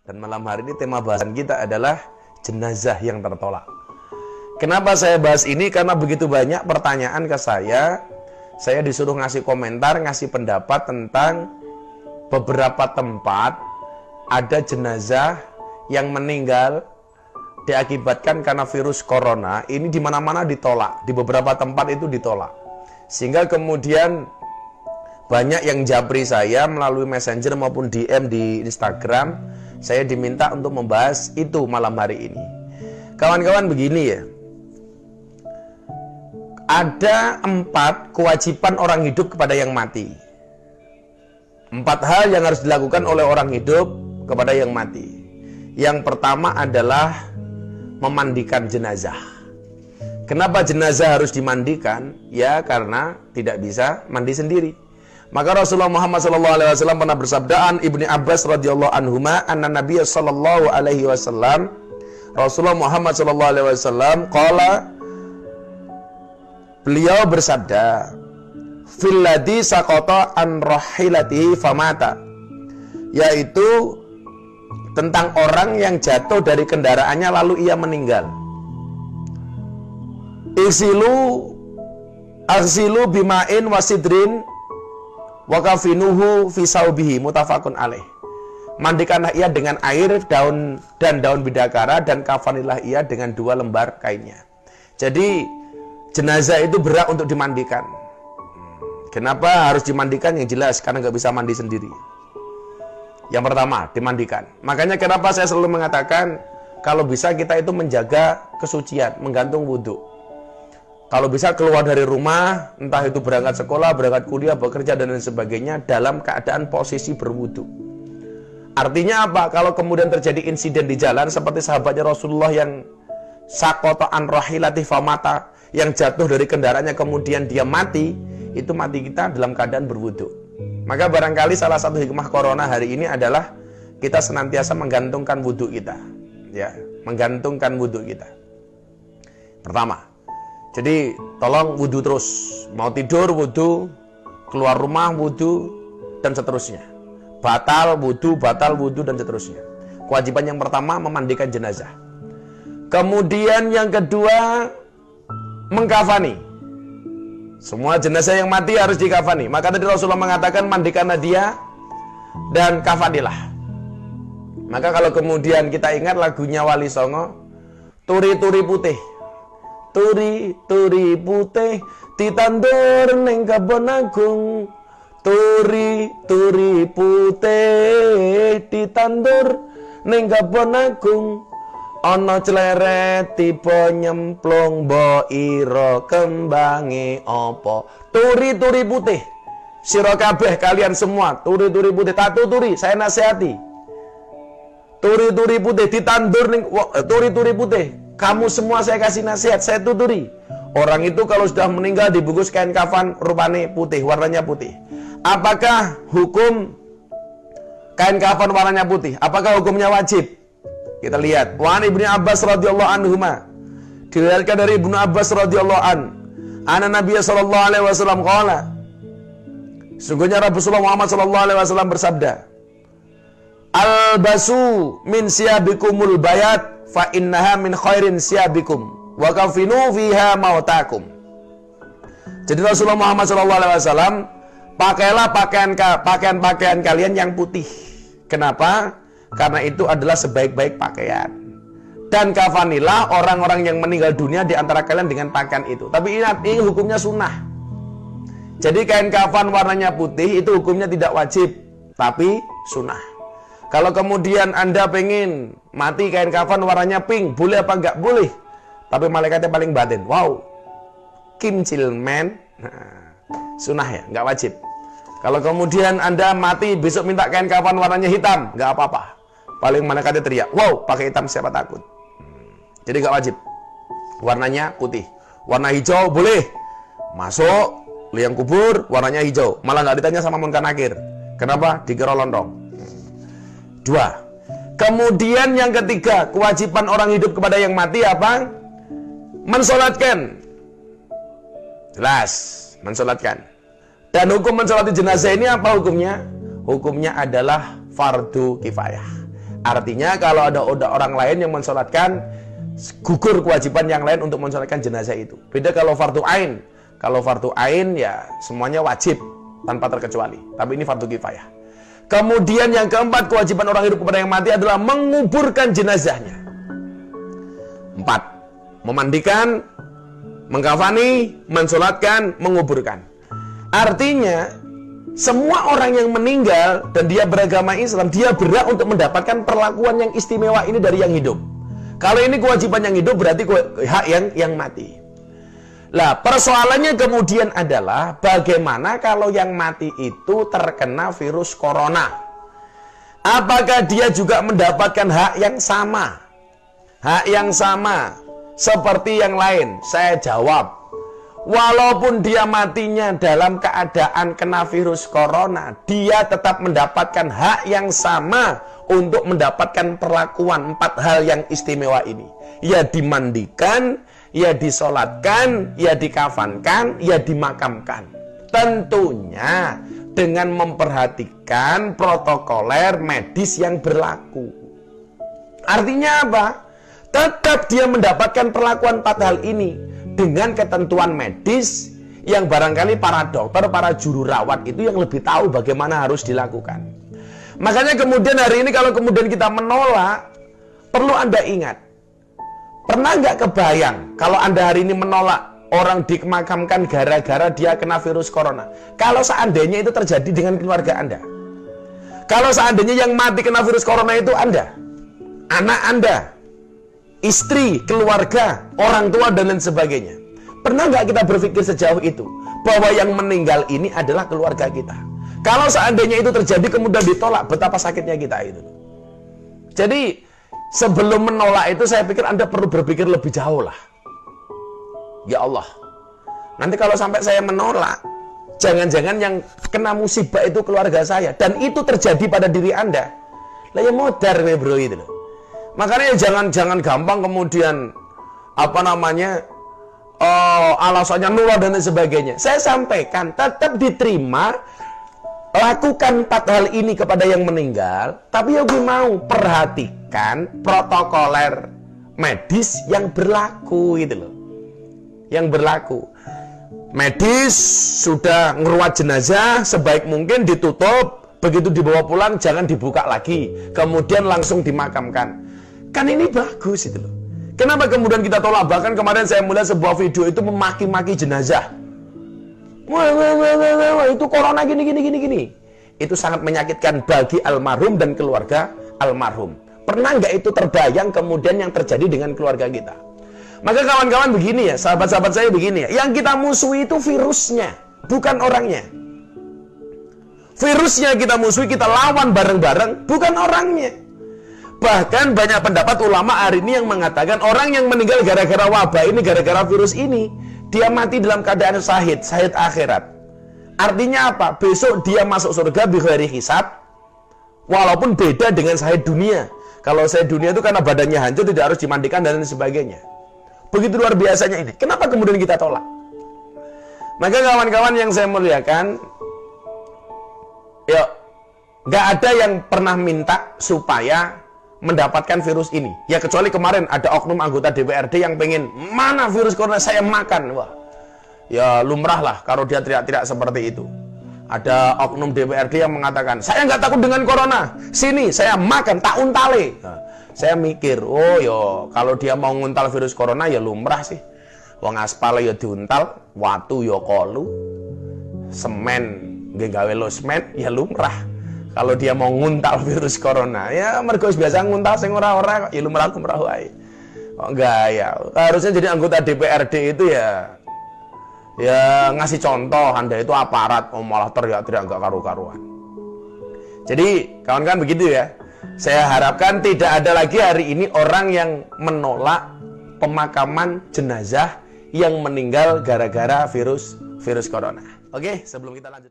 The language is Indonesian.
Dan malam hari ini tema bahasan kita adalah jenazah yang tertolak. Kenapa saya bahas ini? Karena begitu banyak pertanyaan ke saya disuruh ngasih komentar, ngasih pendapat tentang beberapa tempat ada jenazah yang meninggal diakibatkan karena virus corona. Ini di mana-mana ditolak, di beberapa tempat itu ditolak. Sehingga kemudian banyak yang japri saya melalui messenger maupun DM di Instagram. Saya diminta untuk membahas itu malam hari ini. Kawan-kawan, begini ya. Ada 4 kewajiban orang hidup kepada yang mati. 4 hal yang harus dilakukan oleh orang hidup kepada yang mati. Yang pertama adalah memandikan jenazah. Kenapa jenazah harus dimandikan? Ya karena tidak bisa mandi sendiri. Maka Rasulullah Muhammad SAW pernah bersabda, an Ibni Abbas radhiyallahu anhuma, anna Nabiy sallallahu alaihi wasallam, Rasulullah Muhammad SAW qala, beliau bersabda, fil ladzi saqata an rahilatihi famata, yaitu tentang orang yang jatuh dari kendaraannya lalu ia meninggal. Aghsilu bima'in wasidrin wa kafinuhu fi saubihi, muttafaqun alaih. Mandikanlah ia dengan air, daun dan daun bidakara, dan kafanilah ia dengan 2 lembar kainnya. Jadi jenazah itu berat untuk dimandikan. Kenapa harus dimandikan? Yang jelas karena nggak bisa mandi sendiri. Yang pertama, dimandikan. Makanya kenapa saya selalu mengatakan kalau bisa kita itu menjaga kesucian, menggantung wudhu. Kalau bisa keluar dari rumah, entah itu berangkat sekolah, berangkat kuliah, bekerja, dan lain sebagainya, dalam keadaan posisi berwudu. Artinya apa? Kalau kemudian terjadi insiden di jalan, seperti sahabatnya Rasulullah yang saqata an rahilati famata, yang jatuh dari kendaraannya kemudian dia mati, itu mati kita dalam keadaan berwudu. Maka barangkali salah satu hikmah corona hari ini adalah kita senantiasa menggantungkan wudu kita. Ya, menggantungkan wudu kita. Pertama. Jadi tolong wudu terus, mau tidur wudu, keluar rumah wudu, dan seterusnya. Batal wudu, dan seterusnya. Kewajiban yang pertama memandikan jenazah. Kemudian yang kedua mengkafani. Semua jenazah yang mati harus dikafani. Maka tadi Rasulullah mengatakan mandikanlah dia dan kafanilah. Maka kalau kemudian kita ingat lagunya Wali Songo, turi-turi putih. Turi-turi putih ditandur ning kebon agung. Turi-turi putih ditandur ning kebon agung. Ana cleret tiba nyemplung mbok ira kembange apa. Turi-turi putih. Sira kabeh kalian semua, turi-turi putih, tak tuturi, saya nasihati. Turi-turi putih ditandur ning turi-turi putih. Kamu semua saya kasih nasihat, saya tuturi. Orang itu kalau sudah meninggal dibungkus kain kafan rupanya putih, warnanya putih. Apakah hukum kain kafan warnanya putih? Apakah hukumnya wajib? Kita lihat. Wa an Ibni Abbas radhiyallahu anhuma. Diriwayatkan dari Ibnu Abbas radhiyallahu an. Anna Nabiy sallallahu alaihi wasallam qala. Sungguhnya Rasulullah Muhammad sallallahu alaihi wasallam bersabda, albasu min siyabikumul bayat fa innaha min khairin siyabikum wa kafinu fiha mautakum. Jadi Rasulullah Muhammad SAW, pakailah pakaian kalian yang putih. Kenapa? Karena itu adalah sebaik-baik pakaian. Dan kafanilah orang-orang yang meninggal dunia di antara kalian dengan pakaian itu. Tapi ingat, ini hukumnya sunnah. Jadi kain kafan warnanya putih itu hukumnya tidak wajib, tapi sunnah. Kalau kemudian Anda pengen mati kain kafan warnanya pink, boleh apa enggak? Boleh. Tapi malaikatnya paling batin. Wow. Kim Chil Man. Sunnah ya, enggak wajib. Kalau kemudian Anda mati besok minta kain kafan warnanya hitam, enggak apa-apa. Paling malaikatnya teriak, wow, pakai hitam siapa takut. Jadi enggak wajib. Warnanya putih. Warna hijau boleh. Masuk liang kubur warnanya hijau. Malah enggak ditanya sama Munkar Nakir. Kenapa? Dikira lontong. 2. Kemudian yang ketiga, kewajiban orang hidup kepada yang mati apa? Mensolatkan. Jelas, mensolatkan. Dan hukum mensolati jenazah ini apa hukumnya? Hukumnya adalah fardu kifayah. Artinya kalau ada orang lain yang mensolatkan, gugur kewajiban yang lain untuk mensolatkan jenazah itu. Beda kalau fardu ain. Kalau fardu ain ya semuanya wajib tanpa terkecuali. Tapi ini fardu kifayah. Kemudian yang keempat, kewajiban orang hidup kepada yang mati adalah menguburkan jenazahnya. 4. Memandikan, mengkafani, mensolatkan, menguburkan. Artinya semua orang yang meninggal dan dia beragama Islam, dia berhak untuk mendapatkan perlakuan yang istimewa ini dari yang hidup. Kalau ini kewajiban yang hidup, berarti hak yang mati. Lah, persoalannya kemudian adalah bagaimana kalau yang mati itu terkena virus corona? Apakah dia juga mendapatkan hak yang sama? Hak yang sama seperti yang lain? Saya jawab, walaupun dia matinya dalam keadaan kena virus corona, dia tetap mendapatkan hak yang sama untuk mendapatkan perlakuan 4 hal yang istimewa ini. Ya dimandikan, ya disolatkan, ya dikafankan, ya dimakamkan. Tentunya dengan memperhatikan protokoler medis yang berlaku. Artinya apa? Tetap dia mendapatkan perlakuan 4 hal ini dengan ketentuan medis yang barangkali para dokter, para juru rawat itu yang lebih tahu bagaimana harus dilakukan. Makanya kemudian hari ini kalau kemudian kita menolak, perlu Anda ingat, pernah nggak kebayang kalau Anda hari ini menolak orang dimakamkan gara-gara dia kena virus corona? Kalau seandainya itu terjadi dengan keluarga Anda, kalau seandainya yang mati kena virus corona itu Anda, anak Anda, istri, keluarga, orang tua, dan lain sebagainya. Pernah nggak kita berpikir sejauh itu? Bahwa yang meninggal ini adalah keluarga kita. Kalau seandainya itu terjadi kemudian ditolak, betapa sakitnya kita itu. Jadi, sebelum menolak itu saya pikir Anda perlu berpikir lebih jauh lah. Ya Allah, nanti kalau sampai saya menolak, jangan-jangan yang kena musibah itu keluarga saya. Dan itu terjadi pada diri Anda. Lah ya modar bro itu loh. Makanya jangan gampang kemudian alasannya nolak dan sebagainya. Saya sampaikan tetap diterima, lakukan 4 hal ini kepada yang meninggal, tapi yang gue mau perhatikan protokoler medis yang berlaku gitu loh. Yang berlaku. Medis sudah ngeruat jenazah, sebaik mungkin ditutup, begitu dibawa pulang jangan dibuka lagi, kemudian langsung dimakamkan. Kan ini bagus itu loh. Kenapa kemudian kita tolak? Bahkan kemarin saya melihat sebuah video itu memaki-maki jenazah. Wah, itu corona gini. Itu sangat menyakitkan bagi almarhum dan keluarga almarhum. Pernah nggak itu terbayang kemudian yang terjadi dengan keluarga kita? Maka kawan-kawan begini ya, sahabat-sahabat saya begini ya. Yang kita musuhi itu virusnya, bukan orangnya. Virusnya kita musuhi, kita lawan bareng-bareng, bukan orangnya. Bahkan banyak pendapat ulama hari ini yang mengatakan orang yang meninggal gara-gara wabah ini, gara-gara virus ini, dia mati dalam keadaan syahid akhirat. Artinya apa? Besok dia masuk surga bighairi hisab, walaupun beda dengan syahid dunia. Kalau syahid dunia itu karena badannya hancur, tidak harus dimandikan dan lain sebagainya. Begitu luar biasanya ini. Kenapa kemudian kita tolak? Maka kawan-kawan yang saya muliakan, yuk, nggak ada yang pernah minta supaya mendapatkan virus ini. Ya kecuali kemarin ada oknum anggota DPRD yang pengen, mana virus corona saya makan. Wah, ya lumrah lah kalau dia teriak-teriak seperti itu. Ada oknum DPRD yang mengatakan, saya nggak takut dengan corona, sini saya makan, tak untale. Nah, saya mikir, oh yo, kalau dia mau nguntal virus corona ya lumrah sih. Wong aspal ya diuntal, watu ya kolu, semen nggih gawe losmen ya lumrah. Kalau dia mau nguntal virus corona, ya mergo biasa nguntal sing ora-ora ya lumrah wae. Kok enggak ya? Harusnya jadi anggota DPRD itu ya ngasih contoh, Anda itu aparat, malah teriak-teriak enggak karu-karuan. Jadi, kawan-kawan begitu ya. Saya harapkan tidak ada lagi hari ini orang yang menolak pemakaman jenazah yang meninggal gara-gara virus corona. Oke, sebelum kita lanjutkan